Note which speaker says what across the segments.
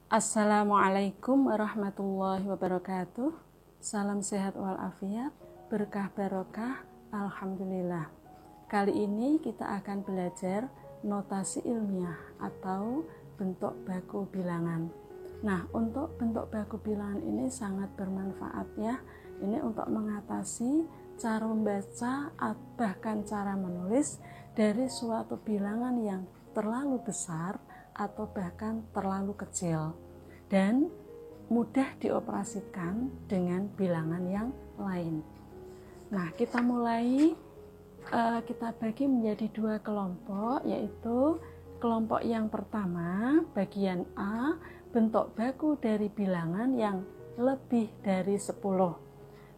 Speaker 1: Assalamualaikum warahmatullahi wabarakatuh. Salam sehat walafiat, berkah barokah, alhamdulillah. Kali ini kita akan belajar notasi ilmiah atau bentuk baku bilangan. Nah, untuk bentuk baku bilangan ini sangat bermanfaat ya. Ini untuk mengatasi cara membaca bahkan cara menulis dari suatu bilangan yang terlalu besar atau bahkan terlalu kecil dan mudah dioperasikan dengan bilangan yang lain. Nah, kita mulai, kita bagi menjadi dua kelompok, yaitu kelompok yang pertama, bagian A, bentuk baku dari bilangan yang lebih dari 10.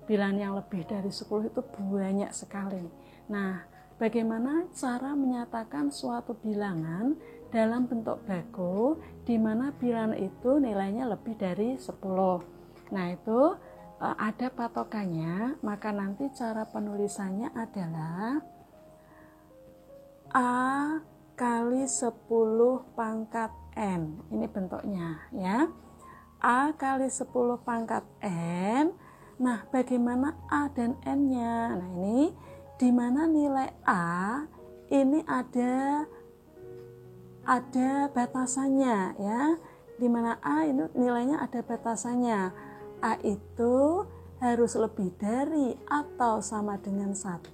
Speaker 1: Bilangan yang lebih dari 10 itu banyak sekali. Nah, bagaimana cara menyatakan suatu bilangan dalam bentuk baku di mana bilangan itu nilainya lebih dari 10. Nah, itu ada patokannya, maka nanti cara penulisannya adalah A kali 10 pangkat N. Ini bentuknya ya. A kali 10 pangkat N. Nah, bagaimana A dan N-nya? Nah, ini di mana nilai A ini ada batasannya ya, di mana A itu nilainya ada batasannya. A itu harus lebih dari atau sama dengan 1,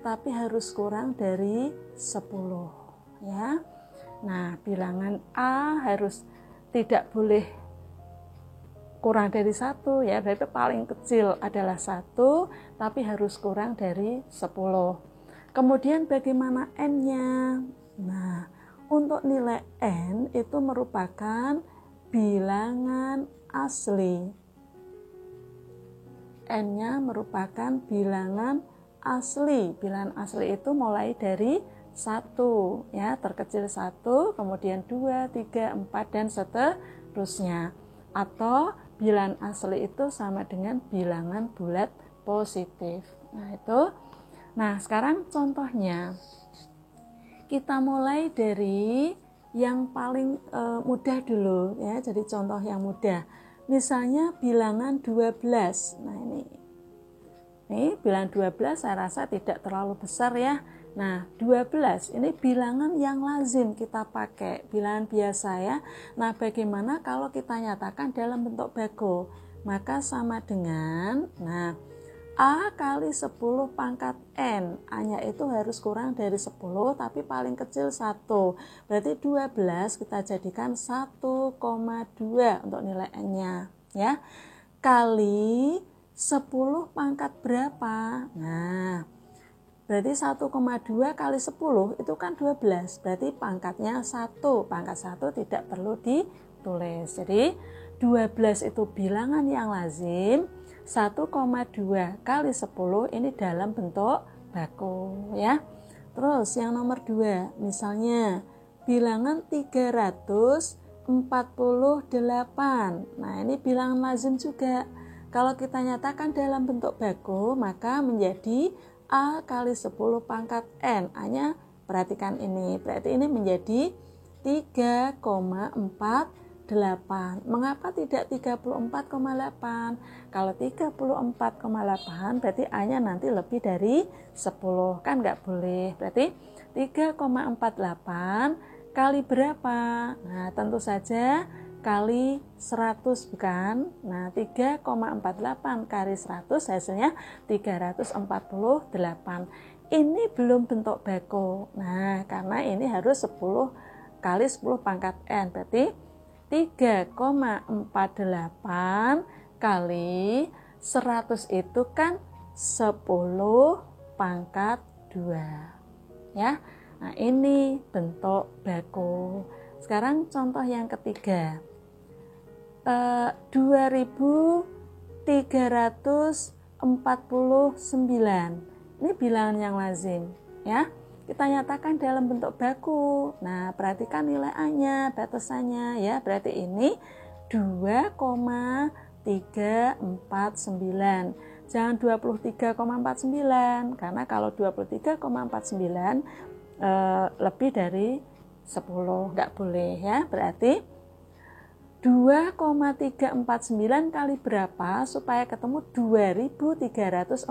Speaker 1: tapi harus kurang dari 10 ya. Nah, bilangan A harus tidak boleh kurang dari 1 ya, berarti paling kecil adalah 1, tapi harus kurang dari 10. Kemudian bagaimana N-nya? Nah, untuk nilai N itu merupakan bilangan asli. N-nya merupakan bilangan asli. Bilangan asli itu mulai dari 1 ya, terkecil 1, kemudian 2, 3, 4 dan seterusnya. Atau bilangan asli itu sama dengan bilangan bulat positif. Nah, itu. Nah, sekarang contohnya. Kita mulai dari yang paling mudah dulu ya, jadi contoh yang mudah. Misalnya bilangan 12. Nah, ini bilangan 12 saya rasa tidak terlalu besar ya. Nah, 12 ini bilangan yang lazim kita pakai, bilangan biasa ya. Nah, bagaimana kalau kita nyatakan dalam bentuk baku? Maka sama dengan, A kali 10 pangkat N. A-nya itu harus kurang dari 10, tapi paling kecil 1. Berarti 12 kita jadikan 1,2 untuk nilai N-nya. Ya. Kali 10 pangkat berapa? Nah, berarti 1,2 kali 10 itu kan 12. Berarti pangkatnya 1. Pangkat 1 tidak perlu ditulis. Jadi 12 itu bilangan yang lazim. 1,2 kali 10 ini dalam bentuk baku ya. Terus yang nomor 2, misalnya bilangan 348. Nah, ini bilangan lazim juga. Kalau kita nyatakan dalam bentuk baku, maka menjadi A kali 10 pangkat N. A-nya perhatikan ini. Berarti ini menjadi 3,48. Mengapa tidak 34,8? Kalau 34,8 berarti A-nya nanti lebih dari 10. Kan nggak boleh. Berarti 3,48 kali berapa? Nah, tentu saja kali 100 bukan? Nah, 3,48 kali 100 hasilnya 348. Ini belum bentuk baku. Nah, karena ini harus 10 kali 10 pangkat N. Berarti 3,48 kali 100 itu kan 10 pangkat 2 ya. Nah, ini bentuk baku. Sekarang contoh yang ketiga, 2349. Ini bilangan yang lazim ya. Kita nyatakan dalam bentuk baku. Nah, perhatikan nilai A-nya, batasannya ya. Berarti ini 2,349. Jangan 23,49 karena kalau 23,49 lebih dari 10 nggak boleh ya. Berarti 2,349 kali berapa supaya ketemu 2349,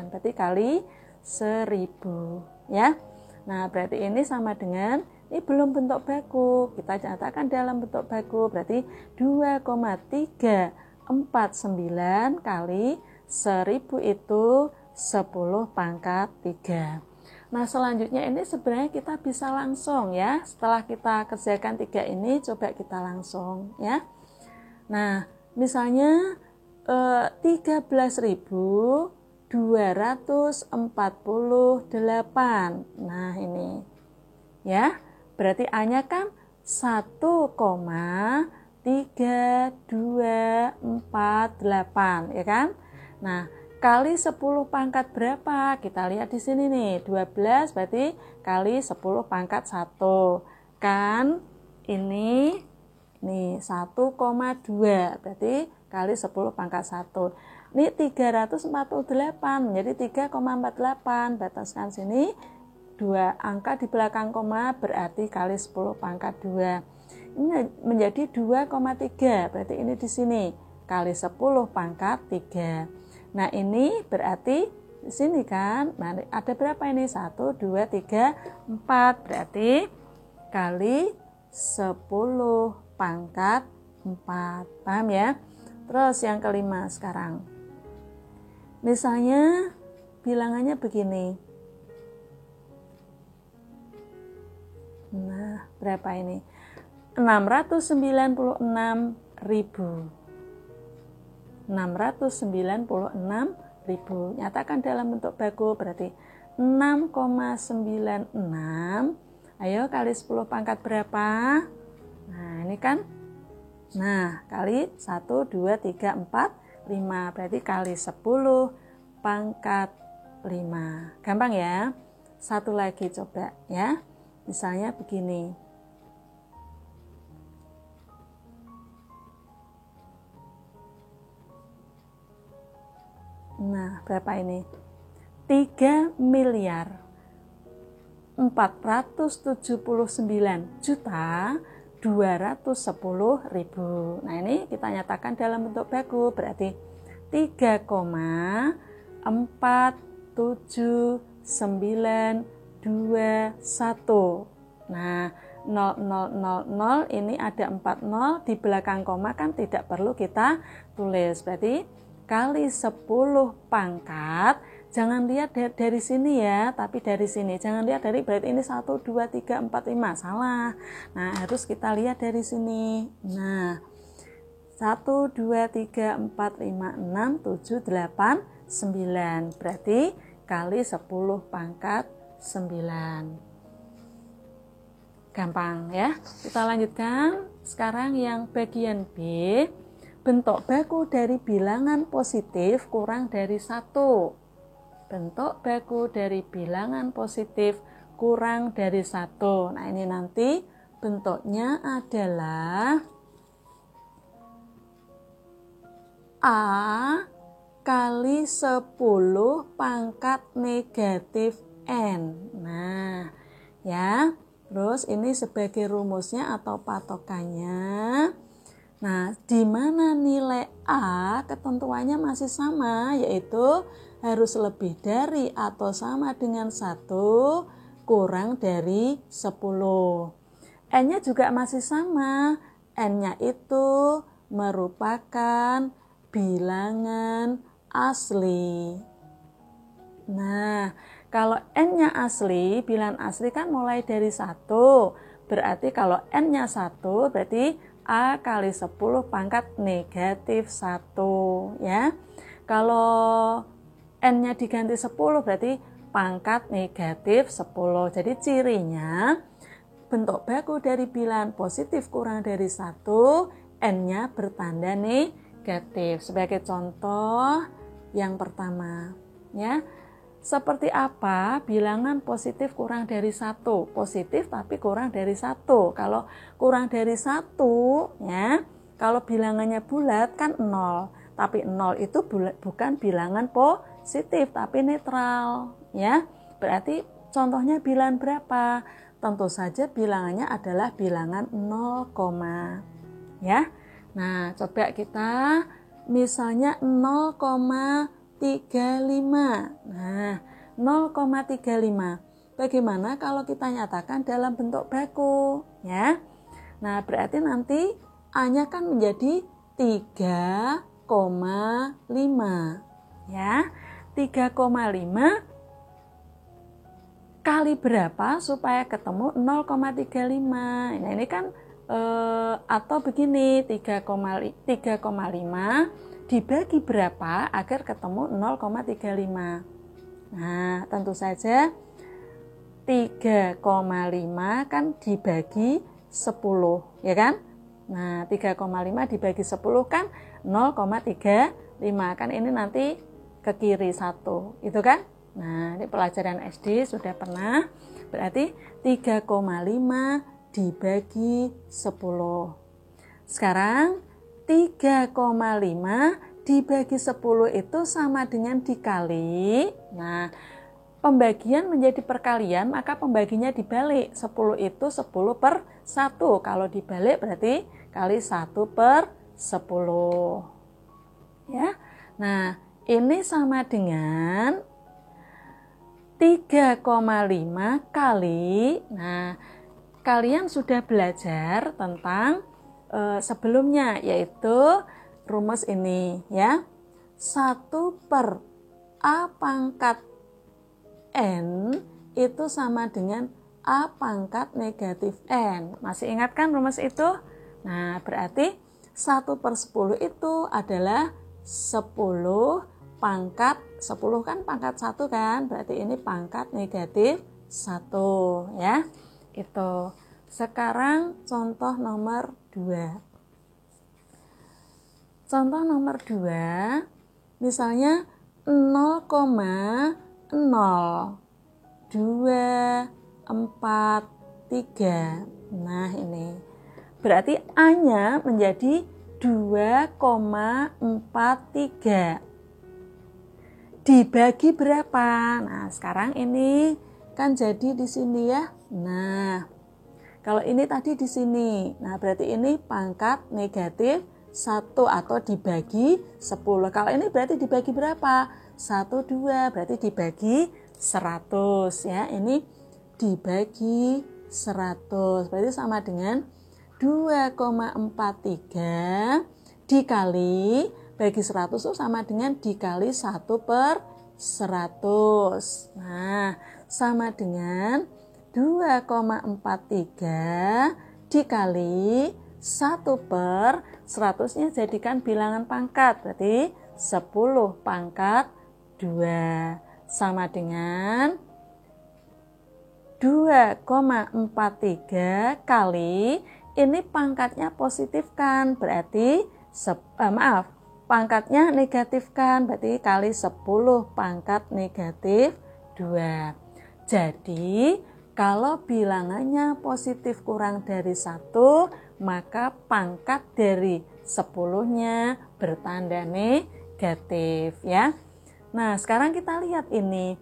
Speaker 1: berarti kali 1000 ya. Nah, berarti ini sama dengan, ini belum bentuk baku, kita nyatakan dalam bentuk baku, berarti 2,349 kali 1000 itu 10 pangkat 3. Nah, selanjutnya ini sebenarnya kita bisa langsung ya. Setelah kita kerjakan 3 ini, coba kita langsung ya. Nah, misalnya 13.248. Nah, ini ya. Berarti A-nya kan 1,3248 ya kan? Nah, kali 10 pangkat berapa? Kita lihat di sini nih, 12 berarti kali 10 pangkat 1. Kan ini nih 1,2 berarti kali 10 pangkat 1. Ini 348 menjadi 3,48. Bataskan sini 2 angka di belakang koma berarti kali 10 pangkat 2. Ini menjadi 2,3 berarti ini di sini kali 10 pangkat 3. Nah, ini berarti di sini kan, nah, ada berapa ini? 1, 2, 3, 4. Berarti kali 10 pangkat 4. Paham ya? Terus yang kelima sekarang. Misalnya bilangannya begini. Nah, berapa ini? 696.000. 696.000. Nyatakan dalam bentuk baku, berarti 6,96. Ayo kali 10 pangkat berapa? Nah, ini kan. Nah, kali 1, 2, 3, 4, 5. Berarti kali 10 pangkat 5. Gampang ya? Satu lagi coba ya. Misalnya begini. Nah, berapa ini? 3.479.210.000. Nah, ini kita nyatakan dalam bentuk baku, berarti 3,47921. Nah, 0000 ini ada 40 di belakang koma kan tidak perlu kita tulis. Berarti kali 10 pangkat, jangan lihat dari sini ya, tapi dari sini. Jangan lihat dari, berarti ini 1, 2, 3, 4, 5. Salah. Nah, harus kita lihat dari sini. Nah, 1, 2, 3, 4, 5, 6, 7, 8, 9. Berarti kali 10 pangkat 9. Gampang ya. Kita lanjutkan. Sekarang yang bagian B. Bentuk baku dari bilangan positif kurang dari 1. Bentuk baku dari bilangan positif kurang dari 1. Nah, ini nanti bentuknya adalah A kali 10 pangkat negatif N. Nah, ya. Terus ini sebagai rumusnya atau patokannya. Nah, di mana nilai A ketentuannya masih sama, yaitu harus lebih dari atau sama dengan 1 kurang dari 10. N-nya juga masih sama. N-nya itu merupakan bilangan asli. Nah, kalau N-nya asli, bilangan asli kan mulai dari 1. Berarti kalau N-nya 1, berarti A kali 10 pangkat negatif 1 ya. Kalau N-nya diganti 10 berarti pangkat negatif 10. Jadi cirinya bentuk baku dari bilangan positif kurang dari 1, N-nya bertanda negatif. Sebagai contoh yang pertama ya. Seperti apa bilangan positif kurang dari 1? Positif tapi kurang dari 1. Kalau kurang dari 1 ya, kalau bilangannya bulat kan 0. Tapi 0 itu bukan bilangan positif tapi netral ya. Berarti contohnya bilangan berapa? Tentu saja bilangannya adalah bilangan 0, ya. Nah, coba kita misalnya 0,35. Nah, 0,35. Bagaimana kalau kita nyatakan dalam bentuk baku, ya? Nah, berarti nanti A-nya kan menjadi 3,5, ya. 3,5 kali berapa supaya ketemu 0,35. Nah, ini kan atau begini, 3,5 dibagi berapa agar ketemu 0,35. Nah, tentu saja 3,5 kan dibagi 10, ya kan? Nah, 3,5 dibagi 10 kan 0,35. Kan ini nanti ke kiri 1, itu kan? Nah, ini pelajaran SD sudah pernah. Berarti 3,5 dibagi 10. Sekarang 3,5 dibagi 10 itu sama dengan dikali. Nah, pembagian menjadi perkalian, maka pembaginya dibalik. 10 itu 10 per 1. Kalau dibalik berarti kali 1 per 10. Ya. Nah, ini sama dengan 3,5 kali. Nah, kalian sudah belajar tentang sebelumnya, yaitu rumus ini, ya. 1 per A pangkat N itu sama dengan A pangkat negatif N. Masih ingat kan rumus itu? Nah, berarti 1 per 10 itu adalah 10 pangkat 10 kan pangkat 1 kan, berarti ini pangkat negatif 1, ya. Itu. Sekarang contoh nomor 2. Contoh nomor 2, misalnya 0,0243. Nah, ini. Berarti A-nya menjadi 2,43. Dibagi berapa? Nah, sekarang ini kan jadi di sini ya. Nah, kalau ini tadi di sini. Nah, berarti ini pangkat negatif 1 atau dibagi 10. Kalau ini berarti dibagi berapa? 1, 2, berarti dibagi 100 ya. Ini dibagi 100. Berarti sama dengan 2,43 dikali bagi 100 itu sama dengan dikali 1 per 100. Nah, sama dengan 2,43 dikali 1 per 100-nya jadikan bilangan pangkat. Berarti 10 pangkat 2 sama dengan 2,43 kali, ini pangkatnya positif kan, berarti pangkatnya negatif kan, berarti kali 10 pangkat negatif 2. Jadi kalau bilangannya positif kurang dari 1, maka pangkat dari 10-nya bertanda negatif ya. Nah, sekarang kita lihat ini.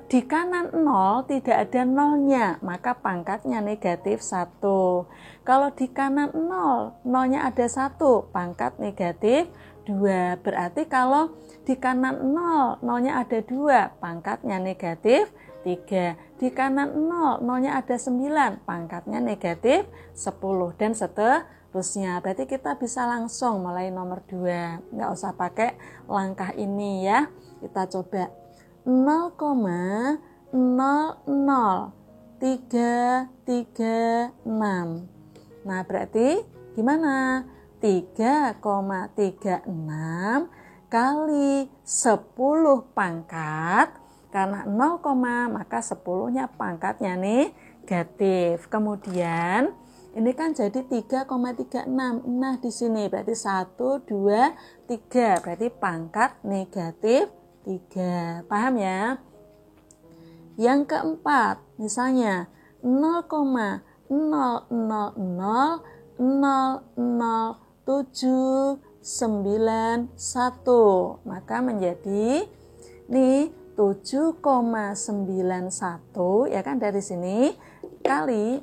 Speaker 1: Di kanan 0 tidak ada nolnya, maka pangkatnya negatif 1. Kalau di kanan 0, nolnya ada 1, pangkat negatif 2. Berarti kalau di kanan 0, nolnya ada 2, pangkatnya negatif 3. Di kanan 0, nolnya ada 9, pangkatnya negatif 10, dan seterusnya. Berarti kita bisa langsung mulai nomor 2. Nggak usah pakai langkah ini ya. Kita coba 0,00336. Nah, berarti gimana? 3,36 kali 10 pangkat. Karena 0, maka 10-nya pangkatnya negatif. Kemudian ini kan jadi 3,36. Nah, di sini berarti 1, 2, 3. Berarti pangkat negatif 3. Paham ya? Yang keempat, misalnya 0,0000791. Maka menjadi nih 7,91 ya kan, dari sini kali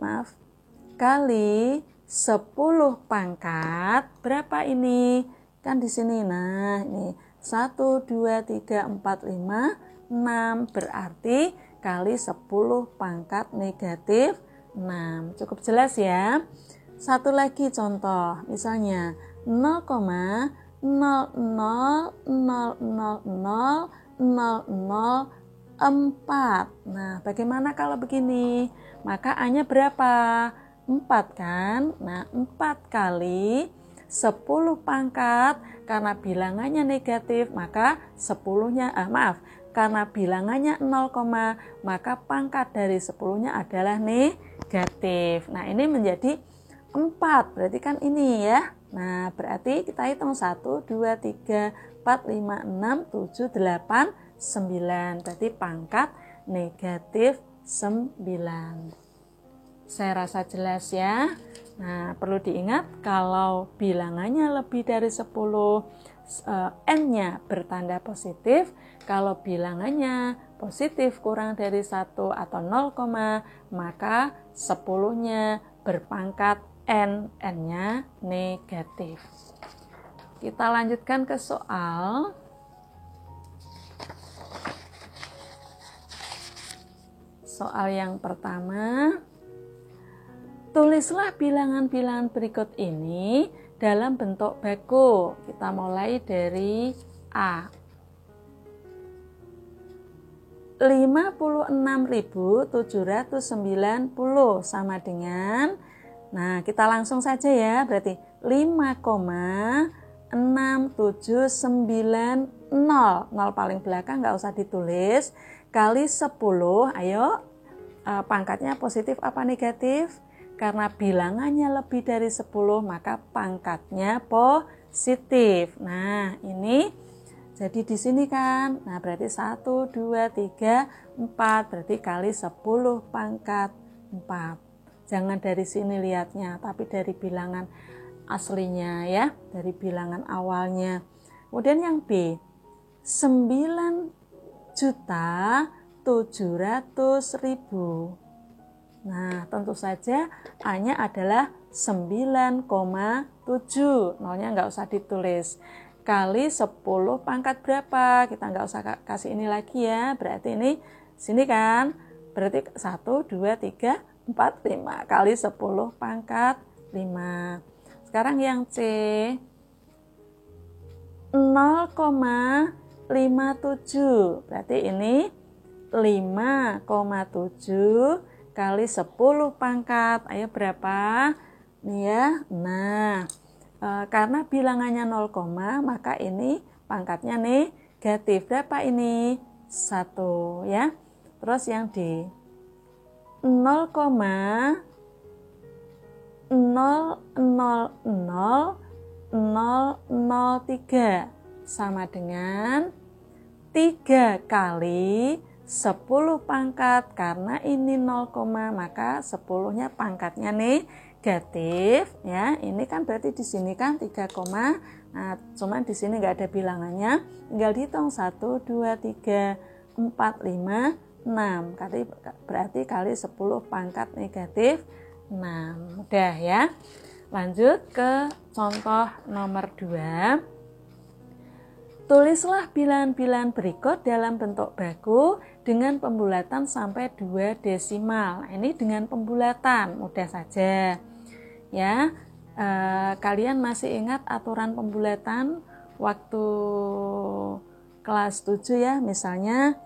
Speaker 1: 10 pangkat berapa ini? Kan di sini. Nah, ini 1 2 3 4 5 6 berarti kali 10 pangkat negatif 6. Cukup jelas ya? Satu lagi contoh, misalnya 0,000000004. Nah, bagaimana kalau begini? Maka A-nya berapa? 4 kan? Nah, 4 kali 10 pangkat, karena bilangannya negatif, maka 10-nya, karena bilangannya 0, maka pangkat dari 10-nya adalah negatif. Nah, ini menjadi 4, berarti kan ini ya. Nah, berarti kita hitung 1, 2, 3, 4, 5, 6, 7, 8, 9. Berarti pangkat negatif 9. Saya rasa jelas ya. Nah, perlu diingat kalau bilangannya lebih dari 10, N-nya bertanda positif. Kalau bilangannya positif kurang dari 1 atau 0, maka 10-nya berpangkat N, N-nya negatif. Kita lanjutkan ke soal. Soal yang pertama. Tulislah bilangan-bilangan berikut ini dalam bentuk baku. Kita mulai dari A. 56.790 sama dengan, nah kita langsung saja ya, berarti 5,6790. 0 paling belakang nggak usah ditulis, kali 10, ayo pangkatnya positif apa negatif? Karena bilangannya lebih dari 10, maka pangkatnya positif. Nah, ini jadi di sini kan. Nah, berarti 1, 2, 3, 4. Berarti kali 10 pangkat 4. Jangan dari sini lihatnya, tapi dari bilangan aslinya ya, dari bilangan awalnya. Kemudian yang B, 9.700.000. Nah, tentu saja A-nya adalah 9,7. Nolnya nggak usah ditulis. Kali 10 pangkat berapa? Kita nggak usah kasih ini lagi ya. Berarti ini sini kan. Berarti 1, 2, 3, 4, 5. Kali 10 pangkat 5. Sekarang yang C. 0,57. Berarti ini 5,7 kali 10 pangkat, ayo berapa? Nih ya, nah karena bilangannya 0, maka ini pangkatnya negatif. Berapa ini? 1 ya. Terus yang D, 0,000003 sama dengan 3 kali 10 pangkat, karena ini 0, maka 10-nya pangkatnya negatif ya. Ini kan berarti di sini kan 3, nah cuman di sini nggak ada bilangannya, tinggal dihitung 1, 2, 3, 4, 5, 6. Berarti kali 10 pangkat negatif 6. Mudah ya. Lanjut ke contoh nomor 2. Tulislah bilangan-bilangan berikut dalam bentuk baku dengan pembulatan sampai 2 desimal. Nah, ini dengan pembulatan, mudah saja. Ya, kalian masih ingat aturan pembulatan waktu kelas 7 ya, misalnya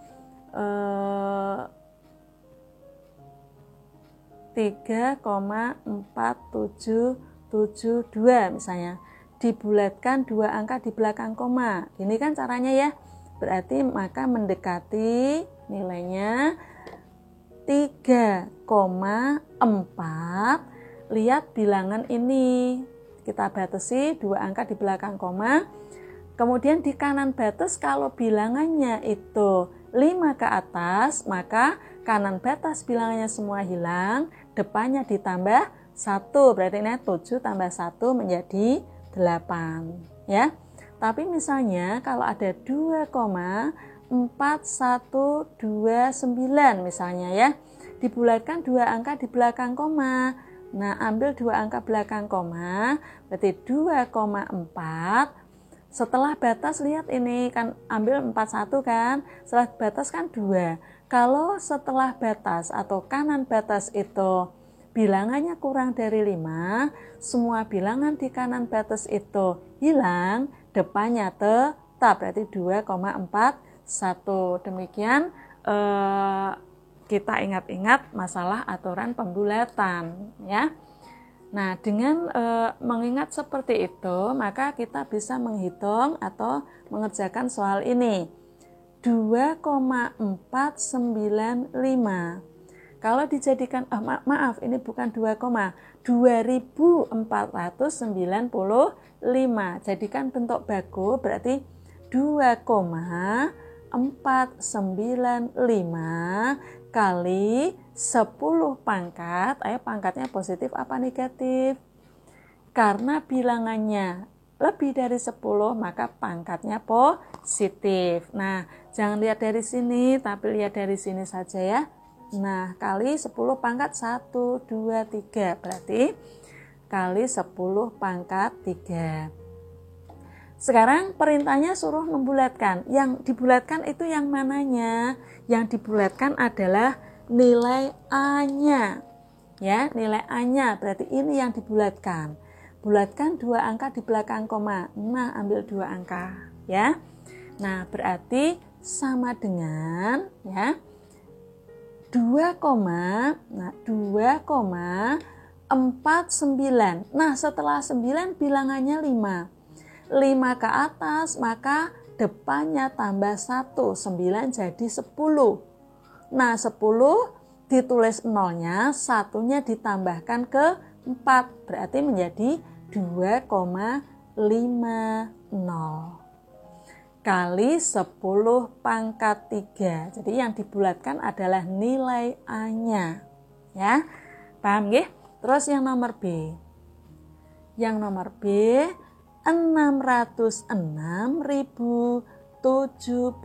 Speaker 1: 3,4772 misalnya. Dibulatkan 2 angka di belakang koma. Ini kan caranya ya. Berarti maka mendekati nilainya 3,4. Lihat bilangan ini. Kita batasi 2 angka di belakang koma. Kemudian di kanan batas kalau bilangannya itu 5 ke atas, maka kanan batas bilangannya semua hilang, depannya ditambah 1. Berarti ini 7 tambah 1 menjadi 8 ya. Tapi misalnya kalau ada 2,4129 misalnya ya, dibulatkan 2 angka di belakang koma, Nah, ambil dua angka belakang koma, berarti 2,4. Setelah batas, lihat ini kan ambil 41 kan, setelah batas kan 2. Kalau setelah batas atau kanan batas itu bilangannya kurang dari 5, semua bilangan di kanan batas itu hilang, depannya tetap, berarti 2,41. Demikian kita ingat-ingat masalah aturan pembulatan ya. Nah, dengan mengingat seperti itu, maka kita bisa menghitung atau mengerjakan soal ini. 2,495. Kalau dijadikan, maaf, ini bukan 2495. Jadikan bentuk baku, berarti 2,495 kali 10 pangkat. Ayo, pangkatnya positif apa negatif? Karena bilangannya lebih dari 10, maka pangkatnya positif. Nah, jangan lihat dari sini, tapi lihat dari sini saja ya. Nah, kali 10 pangkat 1, 2, 3. Berarti kali 10 pangkat 3. Sekarang perintahnya suruh membulatkan. Yang dibulatkan itu yang mananya? Yang dibulatkan adalah nilai A-nya. Ya, nilai A-nya berarti ini yang dibulatkan. Bulatkan dua angka di belakang koma. Nah, ambil dua angka, ya. Nah, berarti sama dengan ya 2,49. Nah, setelah 9 bilangannya 5. 5 ke atas, maka depannya tambah 1. 9 jadi 10. Nah, 10 ditulis nolnya, satunya ditambahkan ke 4. Berarti menjadi 2,50. Kali 10 pangkat 3. Jadi yang dibulatkan adalah nilai A-nya. Ya, paham nggih? Terus yang nomor B. Yang nomor B 606.070.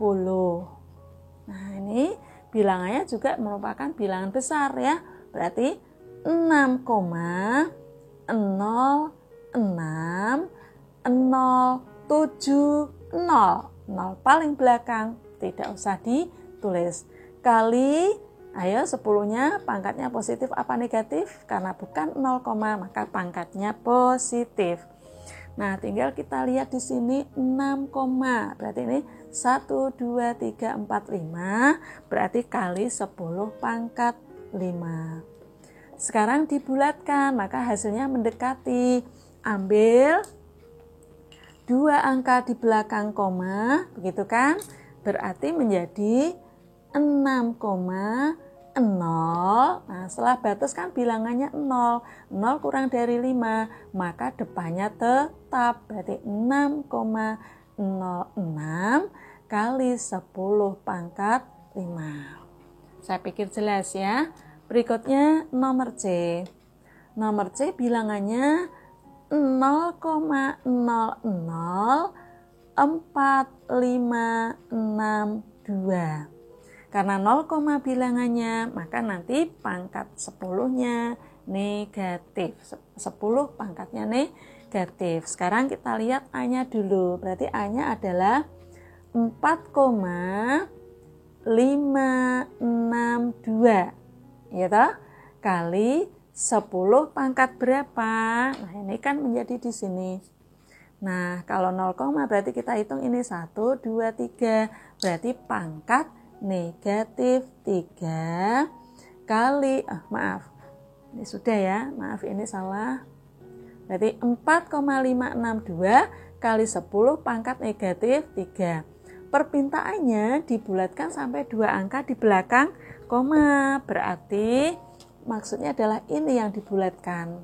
Speaker 1: Nah, ini bilangannya juga merupakan bilangan besar ya. Berarti 6,060670. 0 paling belakang tidak usah ditulis. Kali, ayo 10-nya pangkatnya positif apa negatif? Karena bukan 0, maka pangkatnya positif. Nah, tinggal kita lihat di sini 6, berarti ini 1, 2, 3, 4, 5, berarti kali 10 pangkat 5. Sekarang dibulatkan, maka hasilnya mendekati. Ambil dua angka di belakang koma, begitu kan? Berarti menjadi 6,0. Nah, setelah batas kan bilangannya 0. 0 kurang dari 5, maka depannya tetap. Berarti 6,06 kali 10 pangkat 5. Saya pikir jelas ya. Berikutnya nomor C. Nomor C bilangannya 0,004562. Karena 0, bilangannya, maka nanti pangkat 10-nya negatif. 10 pangkatnya negatif. Sekarang kita lihat A-nya dulu. Berarti A-nya adalah 4,562. Ya toh? Kali 10 pangkat berapa? Nah, ini kan menjadi di sini. Nah, kalau 0, berarti kita hitung ini 1, 2, 3. Berarti pangkat negatif 3 kali, ini sudah ya, maaf ini salah. Berarti 4,562 kali 10 pangkat negatif 3. Perpintaannya dibulatkan sampai 2 angka di belakang koma. Berarti maksudnya adalah ini yang dibulatkan.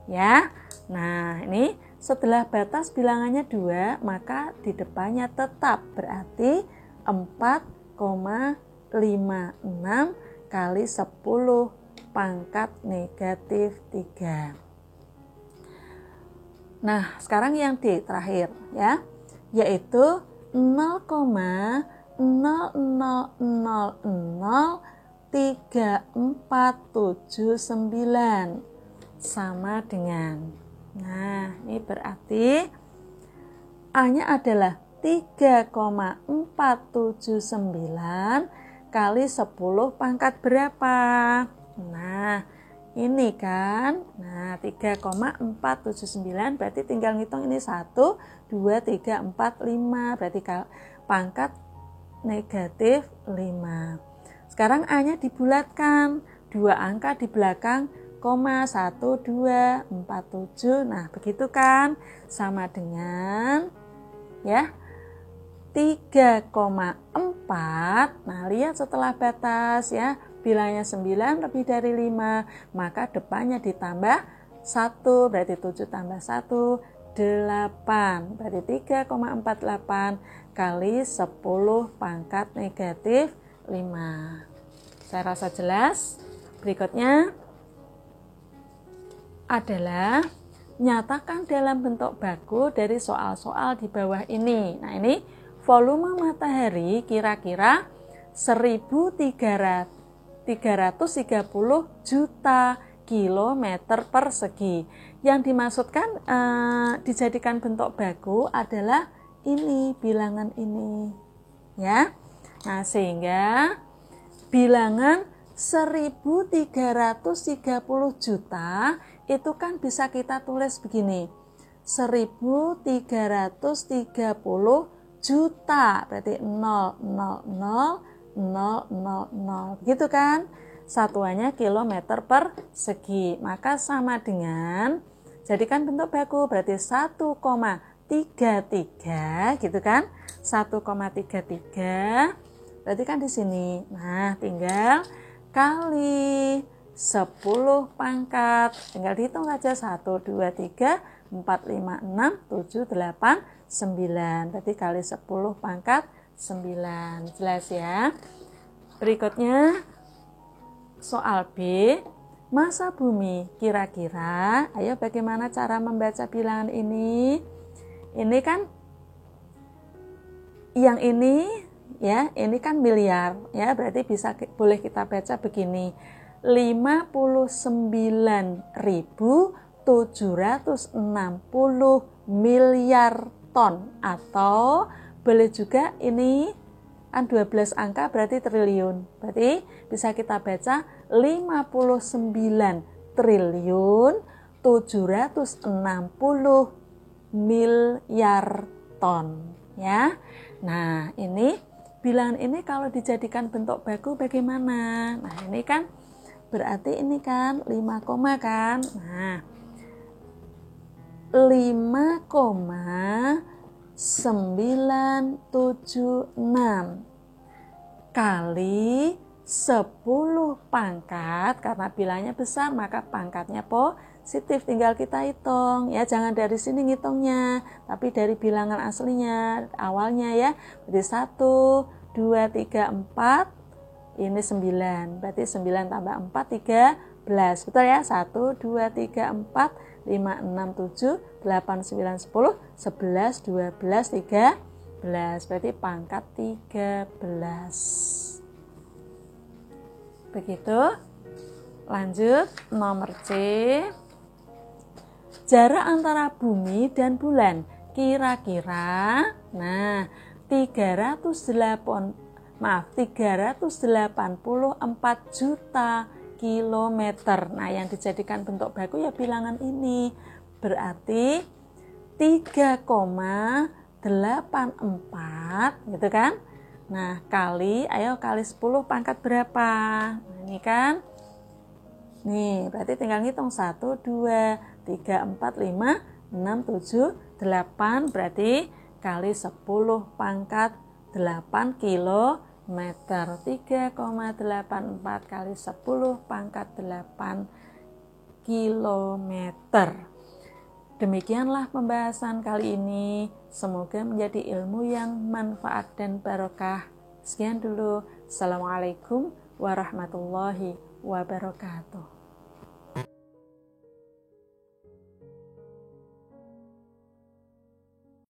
Speaker 1: Ya. Nah, ini setelah batas bilangannya 2, maka di depannya tetap. Berarti 4,56 kali 10 pangkat negatif 3. Nah, sekarang yang D terakhir ya, yaitu 0,00003479. sama dengan. Nah, ini berarti A-nya adalah 3,479 kali 10 pangkat berapa? Nah, ini kan. Nah, 3,479 berarti tinggal ngitung ini 1, 2, 3, 4, 5. Berarti pangkat negatif 5. Sekarang A-nya dibulatkan. 2 angka di belakang, 1, 2, 4, 7. Nah, begitu kan? Sama dengan ya 3,4. Nah, lihat setelah batas ya, bilangnya 9 lebih dari 5, maka depannya ditambah 1, berarti 7 tambah 1, 8. Berarti 3,48 kali 10 pangkat negatif 5. Saya rasa jelas. Berikutnya adalah nyatakan dalam bentuk baku dari soal-soal di bawah ini. Nah, ini volume matahari kira-kira 1.330 juta kilometer persegi. Yang dimaksudkan dijadikan bentuk baku adalah ini, bilangan ini. Ya. Nah, sehingga bilangan 1.330 juta itu kan bisa kita tulis begini. 1.330 juta berarti 0,000,000 gitu kan, satuannya kilometer persegi, maka sama dengan jadikan bentuk baku berarti 1,33 gitu kan, 1,33 berarti kan di sini. Nah, tinggal kali 10 pangkat, tinggal dihitung saja 1, 2, 3, 4, 5, 6, 7, 8, 9. Berarti kali 10 pangkat 9. Jelas ya? Berikutnya soal B. Masa bumi kira-kira, ayo bagaimana cara membaca bilangan ini? Ini kan yang ini ya, ini kan miliar ya, berarti boleh kita baca begini. 59.760 miliar ton, atau boleh juga ini kan 12 angka berarti triliun. Berarti bisa kita baca 59.760 miliar ton ya. Nah, ini bilangan ini kalau dijadikan bentuk baku bagaimana? Nah, ini kan berarti ini kan 5 koma kan. Nah, 5,976 kali 10 pangkat, karena bilangnya besar maka pangkatnya positif, tinggal kita hitung ya, jangan dari sini ngitungnya tapi dari bilangan aslinya awalnya ya. Berarti 1, 2, 3, 4, ini 9, berarti 9 tambah 4, 13, betul ya. 1, 2, 3, 4, 5, 6, 7, 8, 9, 10, 11, 12, 13, berarti pangkat 13. Begitu. Lanjut nomor C. Jarak antara bumi dan bulan kira-kira 384 juta kilometer. Nah, yang dijadikan bentuk baku ya bilangan ini. Berarti 3,84 gitu kan. Nah, ayo kali 10 pangkat berapa? Nah, ini kan. Nih, berarti tinggal ngitung 1, 2, 3, 4, 5, 6, 7, 8, berarti kali 10 pangkat 8 kilometer. 3,84 kali 10 pangkat 8 kilometer. Demikianlah pembahasan kali ini. Semoga menjadi ilmu yang manfaat dan barokah. Sekian dulu. Assalamualaikum warahmatullahi wabarakatuh.